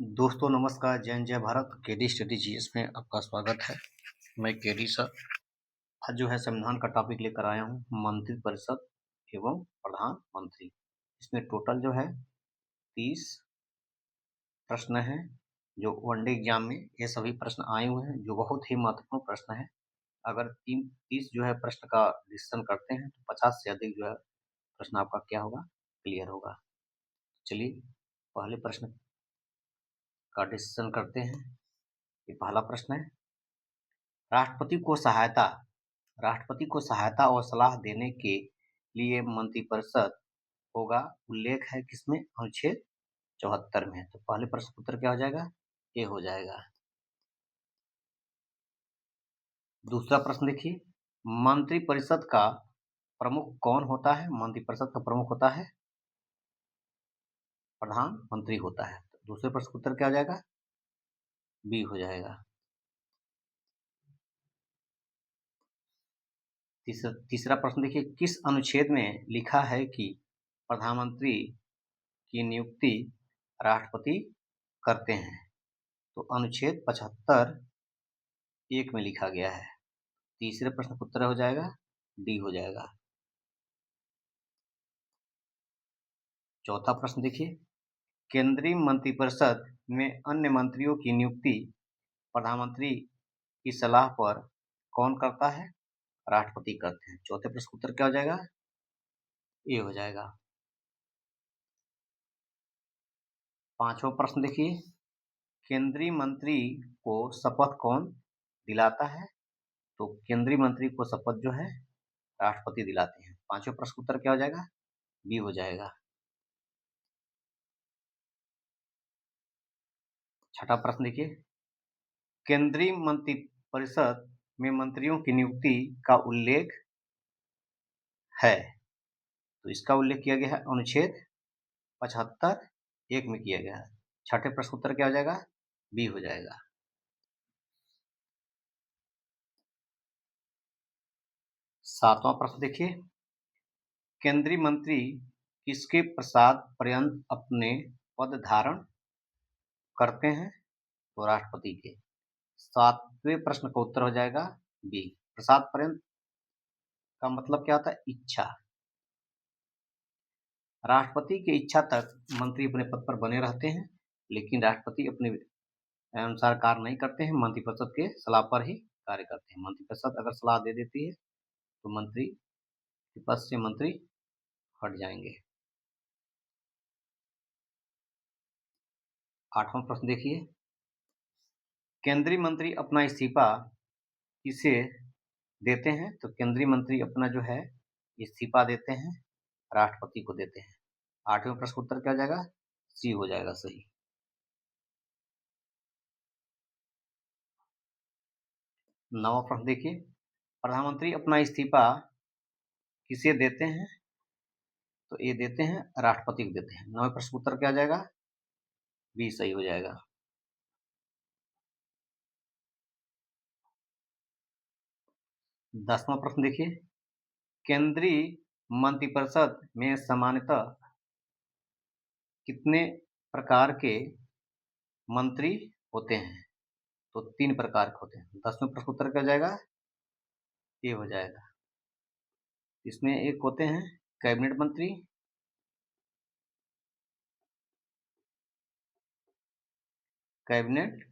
दोस्तों नमस्कार, जय हिंद जय भारत। केडी स्टडी जीएस में आपका स्वागत है। मैं केडी सर। आज जो है संविधान का टॉपिक लेकर आया हूँ, मंत्रिपरिषद एवं प्रधानमंत्री। इसमें टोटल जो है 30 प्रश्न हैं जो वनडे एग्जाम में ये सभी प्रश्न आए हुए हैं, जो बहुत ही महत्वपूर्ण प्रश्न है। अगर 30 जो है प्रश्न का डिस्कशन करते हैं तो 50 से अधिक जो है प्रश्न आपका क्या होगा, क्लियर होगा। चलिए पहले प्रश्न का डिस्कशन करते हैं। ये पहला प्रश्न है, राष्ट्रपति को सहायता और सलाह देने के लिए मंत्रिपरिषद होगा। उल्लेख है किसमें? अनुच्छेद 74 में। तो पहले प्रश्न उत्तर क्या हो जाएगा? ए हो जाएगा। दूसरा प्रश्न देखिए, मंत्रिपरिषद का प्रमुख कौन होता है? मंत्रिपरिषद का प्रमुख होता है प्रधानमंत्री होता है। तो दूसरे प्रश्न उत्तर क्या हो जाएगा? बी हो जाएगा। तीसरा प्रश्न देखिए, किस अनुच्छेद में लिखा है कि प्रधानमंत्री की नियुक्ति राष्ट्रपति करते हैं? तो अनुच्छेद 75 1 में लिखा गया है। तीसरे प्रश्न का उत्तर हो जाएगा डी हो जाएगा। चौथा प्रश्न देखिए, केंद्रीय मंत्रिपरिषद में अन्य मंत्रियों की नियुक्ति प्रधानमंत्री की सलाह पर कौन करता है? राष्ट्रपति करते हैं। चौथे प्रश्न का उत्तर क्या हो जाएगा? ए हो जाएगा। पांचवा प्रश्न देखिए, केंद्रीय मंत्री को शपथ कौन दिलाता है? तो केंद्रीय मंत्री को शपथ जो है राष्ट्रपति दिलाते हैं। पांचवें प्रश्न का उत्तर क्या हो जाएगा? बी हो जाएगा। छठा प्रश्न देखिए, केंद्रीय मंत्रिपरिषद में मंत्रियों की नियुक्ति का उल्लेख है। तो इसका उल्लेख किया गया है अनुच्छेद 75 1 में किया गया है। छठे प्रश्न उत्तर क्या हो जाएगा? बी हो जाएगा। सातवां प्रश्न देखिए, केंद्रीय मंत्री किसके प्रसाद पर्यंत अपने पद धारण करते हैं? तो राष्ट्रपति के। सातवें प्रश्न का उत्तर हो जाएगा बी। प्रसाद पर्यंत का मतलब क्या होता है? इच्छा। राष्ट्रपति की इच्छा तक मंत्री अपने पद पर बने रहते हैं, लेकिन राष्ट्रपति अपने अनुसार कार्य नहीं करते हैं, मंत्रिपरिषद के सलाह पर ही कार्य करते हैं। मंत्रिपरिषद अगर सलाह दे देती है तो मंत्री के पद से मंत्री हट जाएंगे। आठवां प्रश्न देखिए, केंद्रीय मंत्री अपना इस्तीफा किसे देते हैं? तो केंद्रीय मंत्री अपना जो है इस्तीफा देते हैं राष्ट्रपति को देते हैं। आठवें प्रश्न उत्तर क्या हो जाएगा? सी हो जाएगा सही। नवा प्रश्न देखिए, प्रधानमंत्री अपना इस्तीफा किसे देते हैं? तो ये देते हैं राष्ट्रपति को देते हैं। नवे प्रश्न उत्तर क्या आ जाएगा? बी सही हो जाएगा। दसवां प्रश्न देखिए, केंद्रीय मंत्रिपरिषद में सामान्यतः कितने प्रकार के मंत्री होते हैं? तो 3 प्रकार के होते हैं। 10वें प्रश्न उत्तर क्या जाएगा? ए हो जाएगा। इसमें एक होते हैं कैबिनेट मंत्री, कैबिनेट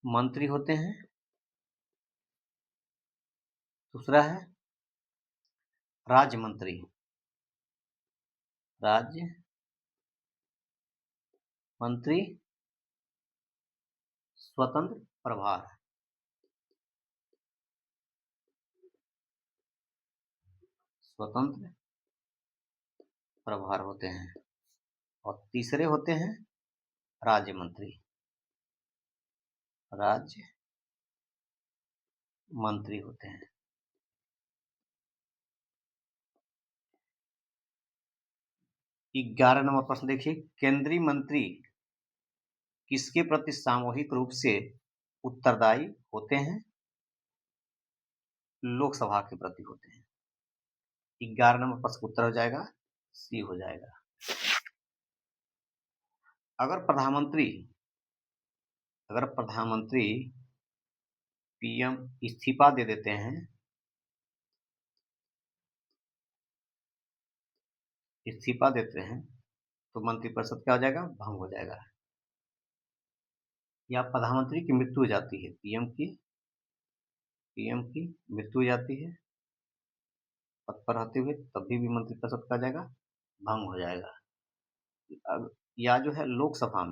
मंत्री होते हैं। दूसरा है राज्य मंत्री, राज्य मंत्री स्वतंत्र प्रभार, स्वतंत्र प्रभार होते हैं। और तीसरे होते हैं राज्य मंत्री, राज्य मंत्री होते हैं। 11 नंबर प्रश्न देखिए, केंद्रीय मंत्री किसके प्रति सामूहिक रूप से उत्तरदायी होते हैं? लोकसभा के प्रति होते हैं। 11 नंबर प्रश्न उत्तर हो जाएगा सी हो जाएगा। अगर प्रधानमंत्री पीएम इस्तीफा दे देते हैं, तो मंत्रिपरिषद क्या हो जाएगा? भंग हो जाएगा। या प्रधानमंत्री की मृत्यु हो जाती है, पीएम की मृत्यु हो जाती है पद पर रहते हुए, तब भी मंत्रिपरिषद का जाएगा, भंग हो जाएगा। अब या जो है लोकसभा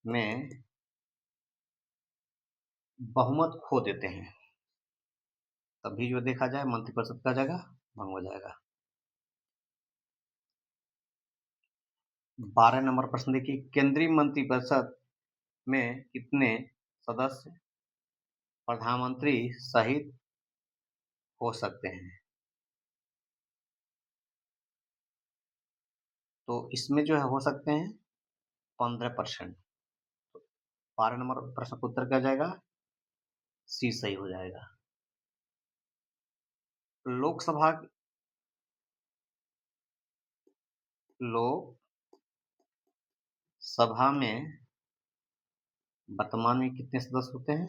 में बहुमत खो देते हैं, तभी जो देखा जाए मंत्रिपरिषद का जाएगा, भंग हो जाएगा। 12 नंबर प्रश्न देखिए, केंद्रीय मंत्रिपरिषद में कितने सदस्य प्रधानमंत्री सहित हो सकते हैं? तो इसमें जो है हो सकते हैं 15%। 12 नंबर प्रश्न का उत्तर क्या जाएगा? सी सही हो जाएगा। लोकसभा में वर्तमान में कितने सदस्य होते हैं?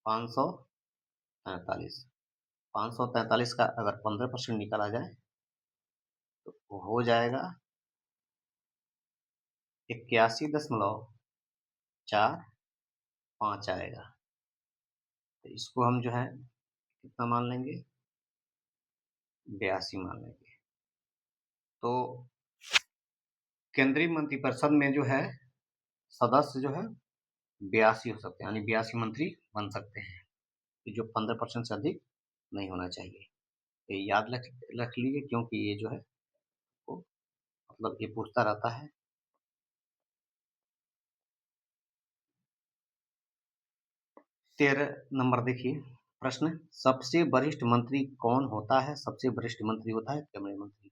543। 543 का अगर 15% निकाला जाए तो हो जाएगा 81.45 आएगा। तो इसको हम जो है कितना मान लेंगे? 82 मान लेंगे। तो केंद्रीय मंत्रिपरिषद में जो है सदस्य जो है 82 हो सकते हैं, यानी 82 मंत्री बन सकते हैं, जो 15% से अधिक नहीं होना चाहिए। ये याद रख लीजिए, क्योंकि ये जो है वो मतलब ये पूछता रहता है। 13 नंबर देखिए प्रश्न, सबसे वरिष्ठ मंत्री कौन होता है? सबसे वरिष्ठ मंत्री होता है कैबिनेट मंत्री।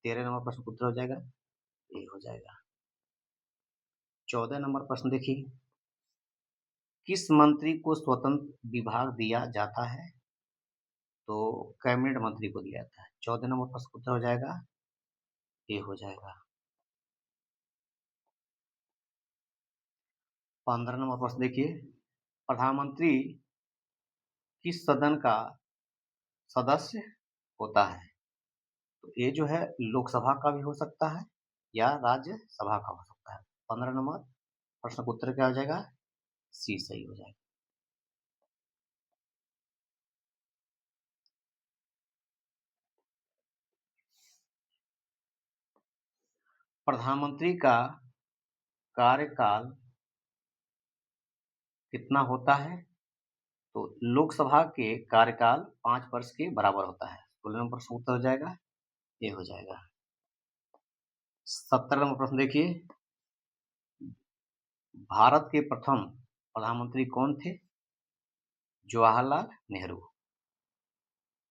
13 नंबर प्रश्न उत्तर हो जाएगा, ये हो जाएगा। 14 नंबर प्रश्न देखिए, किस मंत्री को स्वतंत्र विभाग दिया जाता है? तो कैबिनेट मंत्री को दिया जाता है। 14 नंबर प्रश्न उत्तर हो जाएगा, ये हो जाएगा। 15 नंबर प्रश्न देखिए, प्रधानमंत्री किस सदन का सदस्य होता है? तो ये जो है लोकसभा का भी हो सकता है या राज्यसभा का हो सकता है। 15 नंबर प्रश्न का उत्तर क्या हो जाएगा? सी सही हो जाएगा। प्रधानमंत्री का कार्यकाल कितना होता है? तो लोकसभा के कार्यकाल 5 वर्ष के बराबर होता है। 16 नंबर प्रश्न उत्तर हो जाएगा, ये हो जाएगा। 17 नंबर प्रश्न देखिए, भारत के प्रथम प्रधानमंत्री कौन थे? जवाहरलाल नेहरू।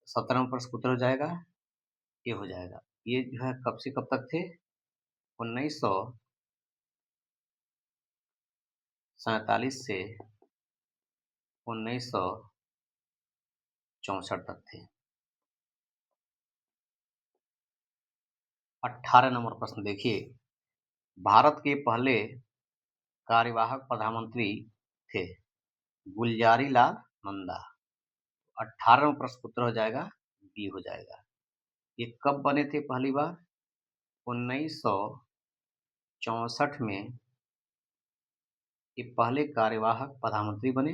17 नंबर प्रश्न उत्तर हो जाएगा, ये हो जाएगा। ये जो है कब से कब तक थे? 1947 से 1964 तक थे। 18 नंबर प्रश्न देखिए, भारत के पहले कार्यवाहक प्रधानमंत्री थे गुलजारी लाल नंदा। 18 प्रश्न उत्तर हो जाएगा, बी हो जाएगा। ये कब बने थे पहली बार? 1964 में ये पहले कार्यवाहक प्रधानमंत्री बने,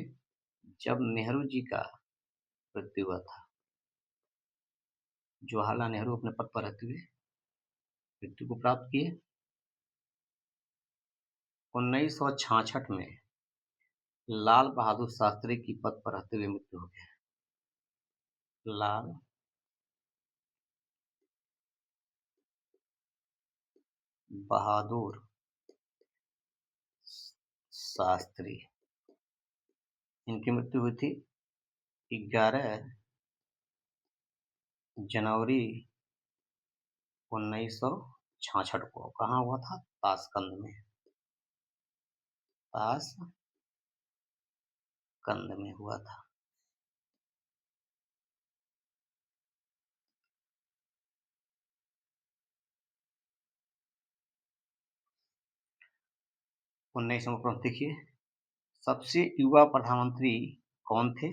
जब नेहरू जी का मृत्यु हुआ था। जवाहरलाल नेहरू अपने पद पर रहते हुए मृत्यु को प्राप्त किए। 1966 में लाल बहादुर शास्त्री की पद पर रहते हुए मृत्यु हो गया। लाल बहादुर शास्त्री, इनकी मृत्यु हुई थी 11 जनवरी 1966 को। कहाँ हुआ था? ताशकंद में। ताशकंद में हुआ था। 19 नंबर प्रश्न देखिए, सबसे युवा प्रधानमंत्री कौन थे?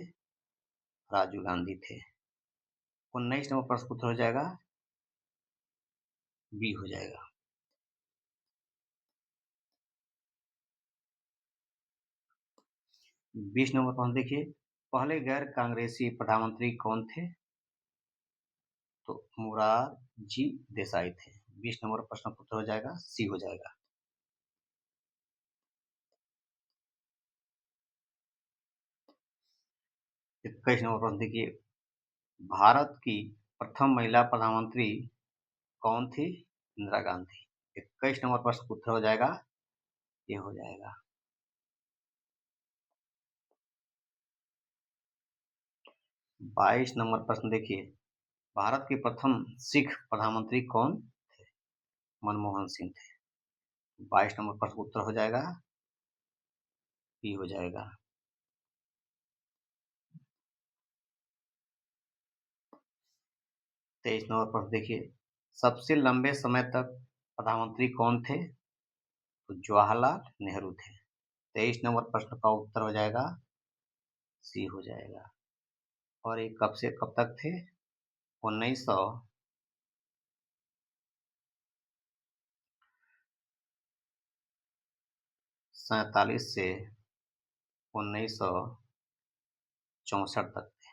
राजीव गांधी थे। 19 नंबर प्रश्न उत्तर हो जाएगा बी हो जाएगा। 20 नंबर प्रश्न देखिए, पहले गैर कांग्रेसी प्रधानमंत्री कौन थे? तो मोरारजी देसाई थे। 20 नंबर प्रश्न उत्तर हो जाएगा सी हो जाएगा। 21 नंबर प्रश्न देखिए, भारत की प्रथम महिला प्रधानमंत्री कौन थी? इंदिरा गांधी। 21 नंबर प्रश्न उत्तर हो जाएगा ये हो जाएगा। 22 नंबर प्रश्न देखिए, भारत के प्रथम सिख प्रधानमंत्री कौन थे? मनमोहन सिंह थे। 22 नंबर प्रश्न उत्तर हो जाएगा बी हो जाएगा। 23 नंबर प्रश्न देखिए, सबसे लंबे समय तक प्रधानमंत्री कौन थे? तो जवाहरलाल नेहरू थे। 23 नंबर प्रश्न का उत्तर हो जाएगा सी हो जाएगा। और ये कब से कब तक थे? 1947 से 1964 तक थे।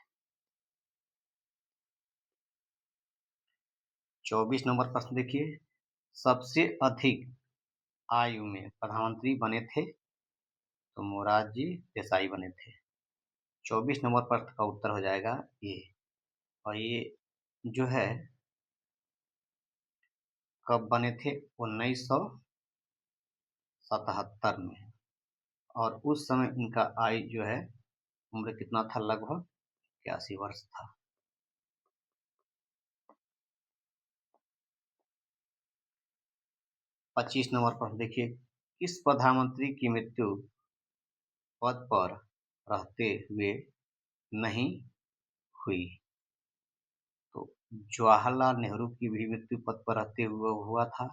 24 नंबर प्रश्न देखिए, सबसे अधिक आयु में प्रधानमंत्री बने थे? तो मोरारजी देसाई बने थे। 24 नंबर प्रश्न का उत्तर हो जाएगा ये। और ये जो है कब बने थे? 1977 में। और उस समय इनका आयु जो है उम्र कितना था? लगभग 81 वर्ष था। 25 नंबर प्रश्न देखिए, किस प्रधानमंत्री की मृत्यु पद पर रहते हुए नहीं हुई? तो जवाहरलाल नेहरू की भी मृत्यु पद पर रहते हुए हुआ था।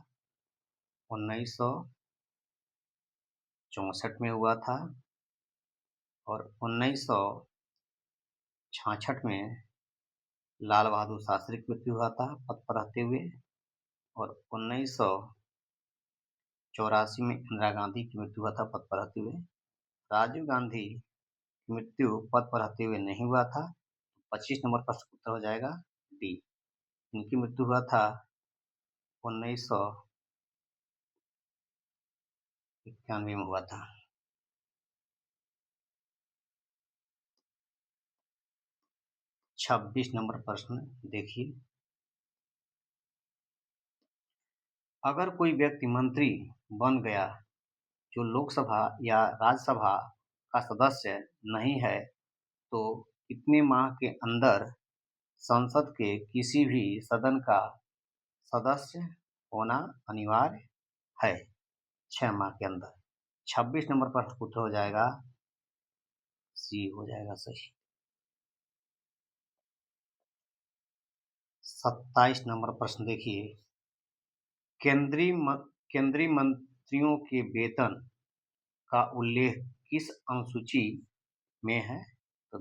1964 में हुआ था। और 1966 में लाल बहादुर शास्त्री की मृत्यु हुआ था पद पर रहते हुए। और 1984 में इंदिरा गांधी की मृत्यु हुआ था पद पर रहते हुए। राजीव गांधी की मृत्यु पद पर रहते हुए नहीं हुआ था। 25 नंबर प्रश्न उत्तर हो जाएगा डी। इनकी मृत्यु हुआ था 1991 में हुआ था। 26 नंबर प्रश्न देखिए, अगर कोई व्यक्ति मंत्री बन गया जो लोकसभा या राज्यसभा का सदस्य नहीं है तो कितने माह के अंदर संसद के किसी भी सदन का सदस्य होना अनिवार्य है? 6 माह के अंदर। 26 नंबर प्रश्न उत्तर हो जाएगा सी हो जाएगा सही। 27 नंबर प्रश्न देखिए, केंद्रीय मंत्रियों के वेतन का उल्लेख किस अनुसूची में है? तो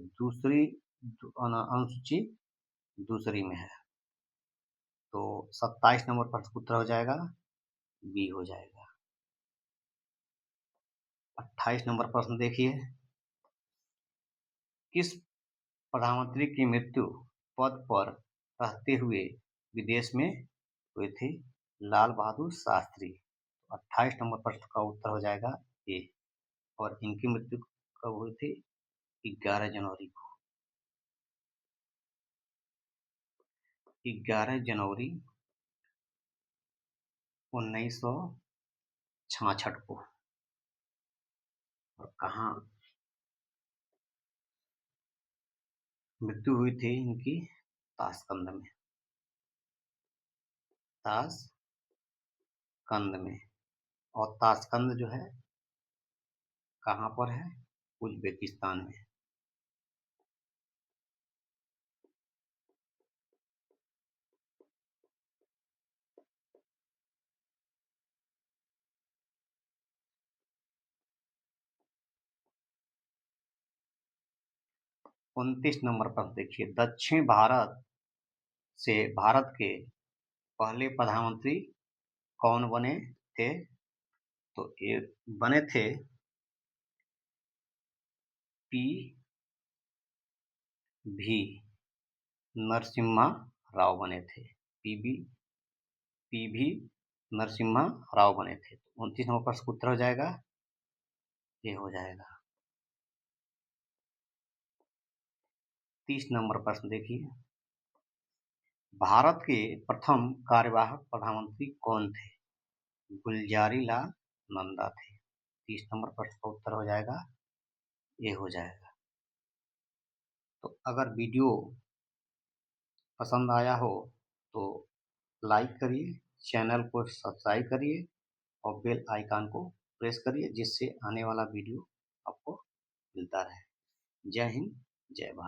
अनुसूची दूसरी में है। तो 27 नंबर प्रश्न उत्तर हो जाएगा बी हो जाएगा। 28 नंबर प्रश्न देखिए, किस प्रधानमंत्री की मृत्यु पद पर रहते हुए विदेश में हुए थे? लाल बहादुर शास्त्री। 28 नंबर प्रश्न का उत्तर हो जाएगा ए। और इनकी मृत्यु कब हुई थी? 11 जनवरी को। 11 जनवरी 1966 को। और कहाँ मृत्यु हुई थी इनकी? ताशकंद में। ताशकंद में। और ताशकंद जो है कहाँ पर है? उज्बेकिस्तान में। 29 नंबर पर देखिए, दक्षिण भारत से भारत के पहले प्रधानमंत्री कौन बने थे? तो ये बने थे पी भी नरसिम्हा राव बने थे। पी भी नरसिम्हा राव बने थे। 29 नंबर प्रश्न उत्तर हो जाएगा, ये हो जाएगा। 30 नंबर प्रश्न देखिए, भारत के प्रथम कार्यवाहक प्रधानमंत्री कौन थे? गुलजारी लाल नंदा थे। 30 नंबर प्रश्न का उत्तर हो जाएगा, ये हो जाएगा। तो अगर वीडियो पसंद आया हो तो लाइक करिए, चैनल को सब्सक्राइब करिए और बेल आइकन को प्रेस करिए, जिससे आने वाला वीडियो आपको मिलता रहे। जय हिंद, जय भारत।